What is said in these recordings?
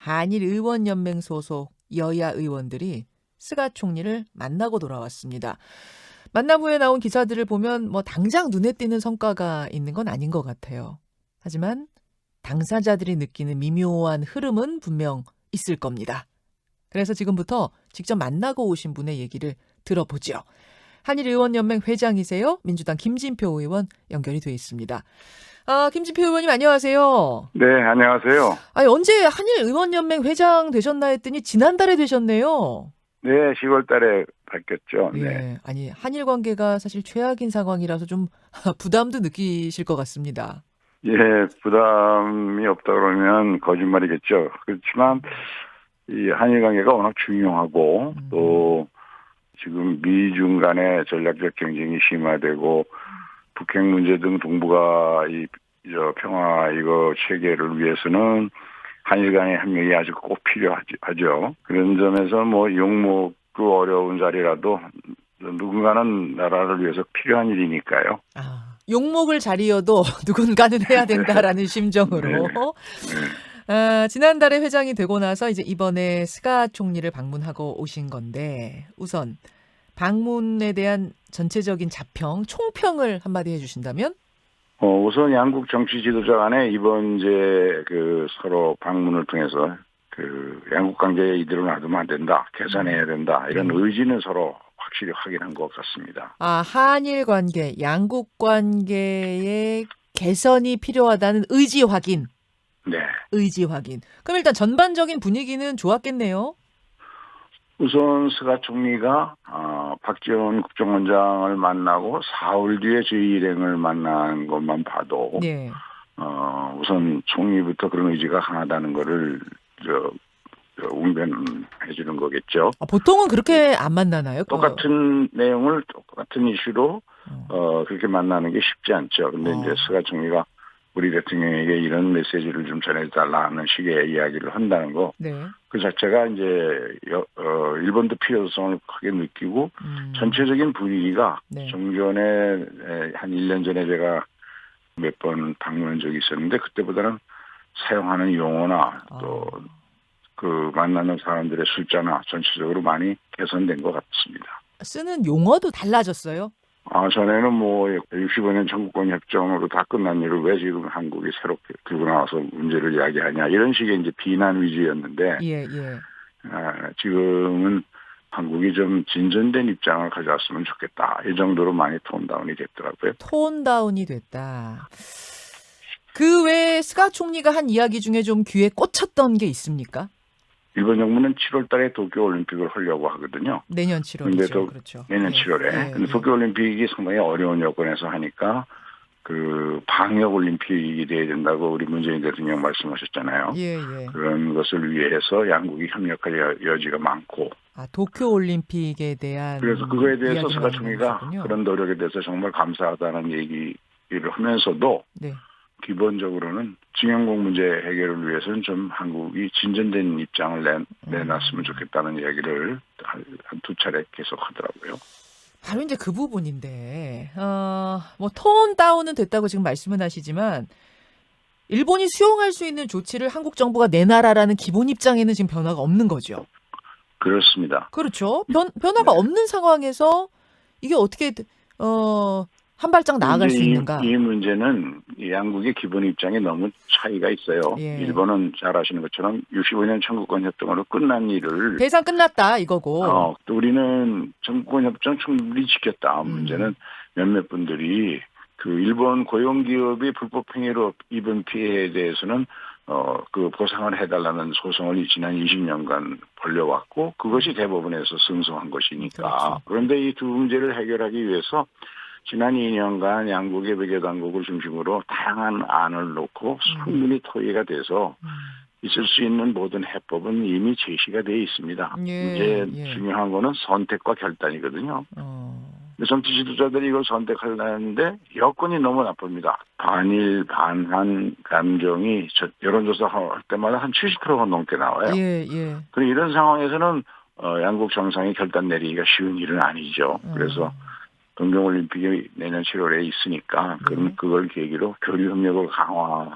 한일의원연맹 소속 여야 의원들이 스가 총리를 만나고 돌아왔습니다. 만남 후에 나온 기사들을 보면 당장 눈에 띄는 성과가 있는 건 아닌 것 같아요. 하지만 당사자들이 느끼는 미묘한 흐름은 분명 있을 겁니다. 그래서 지금부터 직접 만나고 오신 분의 얘기를 들어보죠. 한일의원연맹 회장이세요. 민주당 김진표 의원 연결이 돼 있습니다. 김진표 의원님 안녕하세요. 네, 안녕하세요. 언제 한일의원연맹 회장 되셨나 했더니 지난달에 되셨네요. 네, 10월 달에 바뀌었죠. 예, 네. 아니 한일 관계가 사실 최악인 상황이라서 좀 부담도 느끼실 것 같습니다. 예, 부담이 없다 그러면 거짓말이겠죠. 그렇지만 이 한일 관계가 워낙 중요하고 또 지금 미중 간의 전략적 경쟁이 심화되고 북핵 문제 등 동북아 평화 체계를 위해서는 한일 간의 협력이 아주 꼭 필요하죠. 그런 점에서 욕먹고 어려운 자리라도 누군가는 나라를 위해서 필요한 일이니까요. 욕먹을 자리여도 누군가는 해야 된다라는 심정으로. 네. 지난달에 회장이 되고 나서 이제 이번에 스가 총리를 방문하고 오신 건데 우선 방문에 대한 전체적인 자평, 총평을 한마디 해주신다면? 우선 양국 정치 지도자 간에 이번 서로 방문을 통해서 양국 관계에 이대로 놔두면 안 된다, 개선해야 된다 이런 의지는 서로 확실히 확인한 것 같습니다. 한일 관계, 양국 관계의 개선이 필요하다는 의지 확인. 네. 의지 확인. 그럼 일단 전반적인 분위기는 좋았겠네요. 우선 스가 총리가 박지원 국정원장을 만나고 사흘 뒤에 저희 일행을 만난 것만 봐도 네. 우선 총리부터 그런 의지가 강하다는 거를 웅변해 주는 거겠죠. 보통은 그렇게 안 만나나요? 똑같은 내용을 똑같은 이슈로 그렇게 만나는 게 쉽지 않죠. 근데 이제 스가 총리가 우리 대통령에게 이런 메시지를 좀 전해달라는 식의 이야기를 한다는 거, 네. 그 자체가 이제 일본도 필요성을 크게 느끼고 전체적인 분위기가 좀 전에 한 1년 전에 제가 몇 번 방문한 적이 있었는데 그때보다는 사용하는 용어나 또 그 만나는 사람들의 숫자나 전체적으로 많이 개선된 것 같습니다. 쓰는 용어도 달라졌어요? 전에는 65년 청구권 협정으로 다 끝난 일을 왜 지금 한국이 새롭게 들고 나와서 문제를 이야기하냐 이런 식의 이제 비난 위주였는데 예. 지금은 한국이 좀 진전된 입장을 가져왔으면 좋겠다. 이 정도로 많이 톤다운이 됐더라고요. 톤다운이 됐다. 그 외에 스가 총리가 한 이야기 중에 좀 귀에 꽂혔던 게 있습니까? 일본 정부는 7월 달에 도쿄올림픽을 하려고 하거든요. 내년 7월이죠. 그렇죠. 내년 7월에. 근데 도쿄올림픽이 상당히 어려운 여건에서 하니까 방역올림픽이 돼야 된다고 우리 문재인 대통령 말씀하셨잖아요. 그런 것을 위해서 양국이 협력할 여지가 많고. 도쿄올림픽에 대한. 그래서 그거에 대해서 스가 총리가 그런 노력에 대해서 정말 감사하다는 얘기를 하면서도 기본적으로는 증영국 문제 해결을 위해서는 좀 한국이 진전된 입장을 내놨으면 좋겠다는 이야기를 한 두 차례 계속 하더라고요. 바로 이제 그 부분인데, 톤 다운은 됐다고 지금 말씀은 하시지만, 일본이 수용할 수 있는 조치를 한국 정부가 내놔라라는 기본 입장에는 지금 변화가 없는 거죠. 그렇습니다. 그렇죠. 변화가 없는 상황에서 이게 어떻게, 한 발짝 나아갈 수 있는가? 이 문제는 양국의 기본 입장에 너무 차이가 있어요. 일본은 잘 아시는 것처럼 65년 청구권 협정으로 끝난 일을 대상 끝났다 이거고. 또 우리는 청구권 협정 충분히 지켰다. 문제는 몇몇 분들이 일본 고용기업이 불법 행위로 입은 피해에 대해서는 보상을 해달라는 소송을 지난 20년간 벌려왔고 그것이 대법원에서 승소한 것이니까. 그런데 이 두 문제를 해결하기 위해서 지난 2년간 양국의 외교당국을 중심으로 다양한 안을 놓고 충분히 토의가 돼서 있을 수 있는 모든 해법은 이미 제시가 되어 있습니다. 이제 중요한 거는 선택과 결단이거든요. 정치 지도자들이 이걸 선택하려는데 여건이 너무 나쁩니다. 반일, 반한 감정이 여론조사 할 때마다 한 70%가 넘게 나와요. 그럼 이런 상황에서는 양국 정상이 결단 내리기가 쉬운 일은 아니죠. 그래서 동경올림픽이 내년 7월에 있으니까 그걸 계기로 교류 협력을 강화해서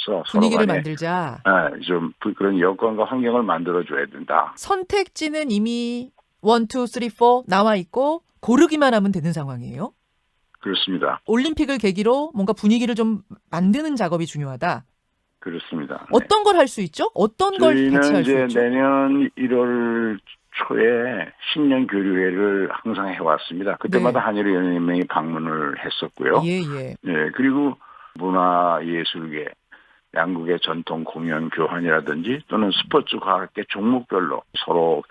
서로 분위기를 간에 만들자. 좀 그런 여건과 환경을 만들어줘야 된다. 선택지는 이미 1, 2, 3, 4 나와 있고 고르기만 하면 되는 상황이에요. 그렇습니다. 올림픽을 계기로 뭔가 분위기를 좀 만드는 작업이 중요하다. 그렇습니다. 네. 어떤 걸 할 수 있죠? 어떤 걸 같이 저희는 할 수 이제 있죠? 내년 1월 초에 신년 교류회를 항상 해왔습니다. 그때마다 네. 한일연맹이 방문을 했었고요. 예, 예. 네, 그리고 문화예술계, 양국의 전통 공연 교환이라든지 또는 스포츠 과학계 종목별로 서로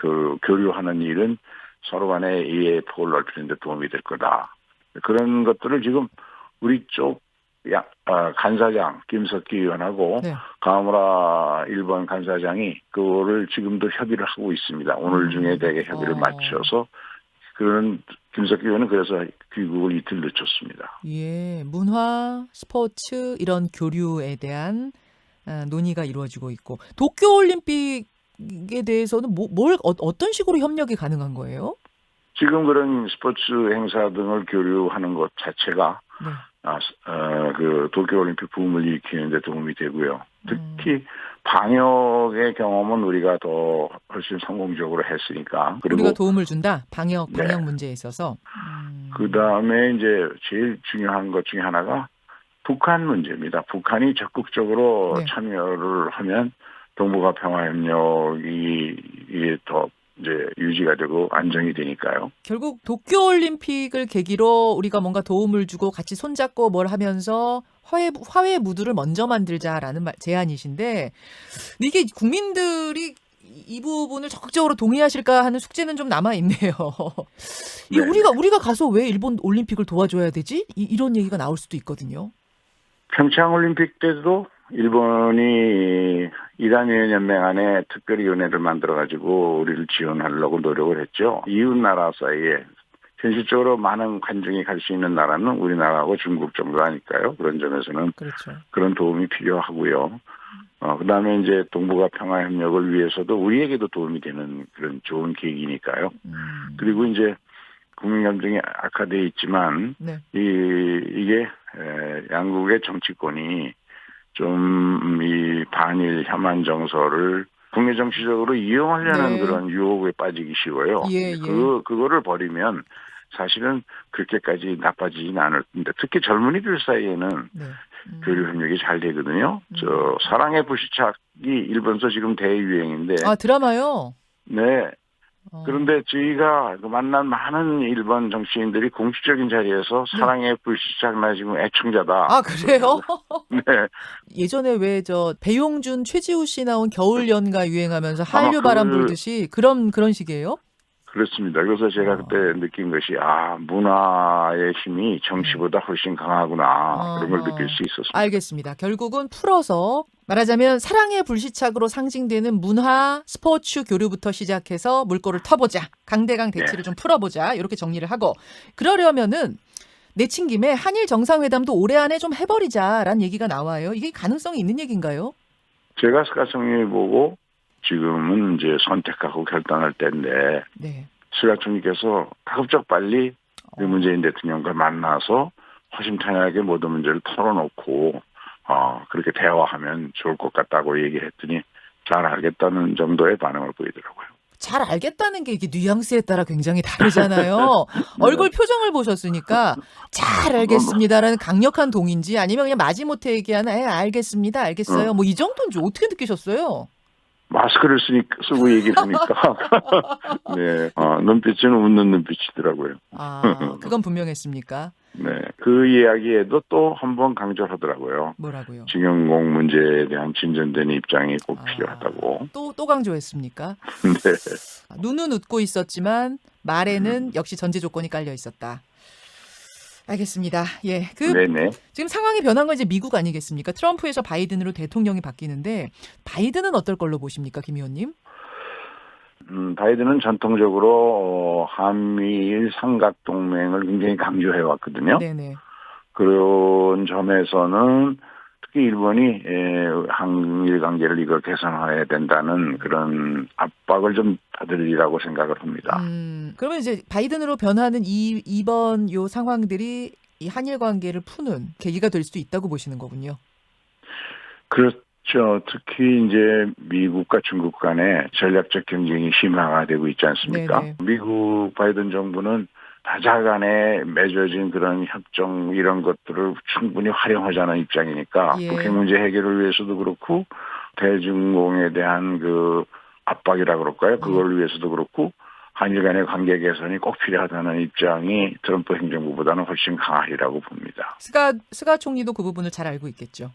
교류하는 일은 서로 간의 이해폭을 넓히는 데 도움이 될 거다. 그런 것들을 지금 우리 쪽 간사장 김석기 의원하고 네. 가무라 일본 간사장이 그거를 지금도 협의를 하고 있습니다. 오늘 중에 대개 협의를 마쳐서 그런 김석기 의원은 그래서 귀국을 이틀 늦췄습니다. 예, 문화, 스포츠 이런 교류에 대한 논의가 이루어지고 있고 도쿄올림픽에 대해서는 어떤 식으로 협력이 가능한 거예요? 지금 그런 스포츠 행사 등을 교류하는 것 자체가 네. 그 도쿄올림픽 붐을 일으키는 데 도움이 되고요. 특히 방역의 경험은 우리가 더 훨씬 성공적으로 했으니까. 그리고 우리가 도움을 준다. 방역 네. 문제에 있어서. 그다음에 이제 제일 중요한 것 중에 하나가 북한 문제입니다. 북한이 적극적으로 네. 참여를 하면 동북아 평화협력이 이게 더 이제 유지가 되고 안정이 되니까요. 결국 도쿄올림픽을 계기로 우리가 뭔가 도움을 주고 같이 손잡고 뭘 하면서 화해 무드를 먼저 만들자라는 제안이신데 이게 국민들이 이 부분을 적극적으로 동의하실까 하는 숙제는 좀 남아 있네요. 이 우리가 가서 왜 일본 올림픽을 도와줘야 되지? 이런 얘기가 나올 수도 있거든요. 평창올림픽 때도 일본이 이단위원연맹 안에 특별위원회를 만들어가지고 우리를 지원하려고 노력을 했죠. 이웃나라 사이에 현실적으로 많은 관중이 갈 수 있는 나라는 우리나라하고 중국 정도라니까요. 그런 점에서는 그렇죠. 그런 도움이 필요하고요. 그다음에 이제 동북아 평화협력을 위해서도 우리에게도 도움이 되는 그런 좋은 계기니까요. 그리고 이제 국민 감정이 악화되어 있지만 네. 이게 양국의 정치권이 좀 이 반일 혐한 정서를 국내 정치적으로 이용하려는 네. 그런 유혹에 빠지기 쉬워요. 예, 예. 그거를 버리면 사실은 그렇게까지 나빠지진 않을 텐데 특히 젊은이들 사이에는 네. 교류 협력이 잘 되거든요. 사랑의 불시착이 일본에서 지금 대유행인데. 아, 드라마요? 네. 그런데 저희가 만난 많은 일본 정치인들이 공식적인 자리에서 사랑의 불시착 나 지금 애청자다. 아, 그래요? 네. 예전에 왜 배용준, 최지우 씨 나온 겨울 연가 유행하면서 한류 바람 불듯이 그런 식이에요? 그렇습니다. 그래서 제가 그때 느낀 것이 문화의 힘이 정치보다 훨씬 강하구나. 그런 걸 느낄 수 있었습니다. 알겠습니다. 결국은 풀어서 말하자면 사랑의 불시착으로 상징되는 문화, 스포츠 교류부터 시작해서 물꼬를 터보자. 강대강 대치를 좀 풀어보자. 이렇게 정리를 하고 그러려면은 내친 김에 한일 정상회담도 올해 안에 좀 해버리자라는 얘기가 나와요. 이게 가능성이 있는 얘기인가요? 제가 스가 총리 보고 지금은 이제 선택하고 결단할 때인데 네. 스가 총리께서 가급적 빨리 문재인 대통령과 만나서 허심탄회하게 모든 문제를 털어놓고 그렇게 대화하면 좋을 것 같다고 얘기했더니 잘 알겠다는 정도의 반응을 보이더라고요. 잘 알겠다는 게 이게 뉘앙스에 따라 굉장히 다르잖아요. 얼굴 표정을 보셨으니까 잘 알겠습니다라는 강력한 동의인지 아니면 그냥 마지못해 얘기하는 알겠습니다, 알겠어요. 뭐 이 정도인지 어떻게 느끼셨어요? 마스크를 쓰고 얘기를 하니까 네, 눈빛은 웃는 눈빛이더라고요. 그건 분명했습니까? 네, 그 이야기에도 또 한 번 강조를 하더라고요. 뭐라고요? 징용공 문제에 대한 진전된 입장이 꼭 필요하다고. 또 강조했습니까? 네. 눈은 웃고 있었지만 말에는 역시 전제 조건이 깔려 있었다. 알겠습니다. 예, 네네. 지금 상황이 변한 건 이제 미국 아니겠습니까? 트럼프에서 바이든으로 대통령이 바뀌는데 바이든은 어떨 걸로 보십니까, 김 의원님? 바이든은 전통적으로 한미일 삼각동맹을 굉장히 강조해 왔거든요. 네네. 그런 점에서는 특히 일본이 한일 관계를 이걸 개선해야 된다는 그런 압박을 좀 받으리라고 생각을 합니다. 그러면 이제 바이든으로 변하는 이번 요 상황들이 이 한일 관계를 푸는 계기가 될 수도 있다고 보시는 거군요. 그렇죠. 특히 이제 미국과 중국 간의 전략적 경쟁이 심화되고 있지 않습니까? 네네. 미국 바이든 정부는 다자간에 맺어진 그런 협정 이런 것들을 충분히 활용하자는 입장이니까 예. 북핵 문제 해결을 위해서도 그렇고 대중공에 대한 그 압박이라 그럴까요? 그걸 위해서도 그렇고 한일 간의 관계 개선이 꼭 필요하다는 입장이 트럼프 행정부보다는 훨씬 강하리라고 봅니다. 스가 총리도 그 부분을 잘 알고 있겠죠.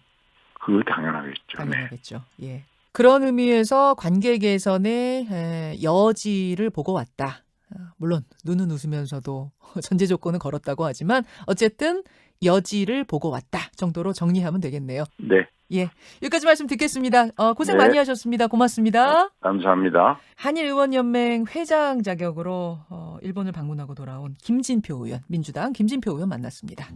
그거 당연하겠죠. 네. 당연하겠죠. 예. 그런 의미에서 관계 개선의 여지를 보고 왔다. 물론 눈은 웃으면서도 전제 조건은 걸었다고 하지만 어쨌든 여지를 보고 왔다 정도로 정리하면 되겠네요. 네. 예, 여기까지 말씀 듣겠습니다. 고생 네. 많이 하셨습니다. 고맙습니다. 감사합니다. 한일의원연맹 회장 자격으로 일본을 방문하고 돌아온 김진표 의원, 민주당 김진표 의원 만났습니다.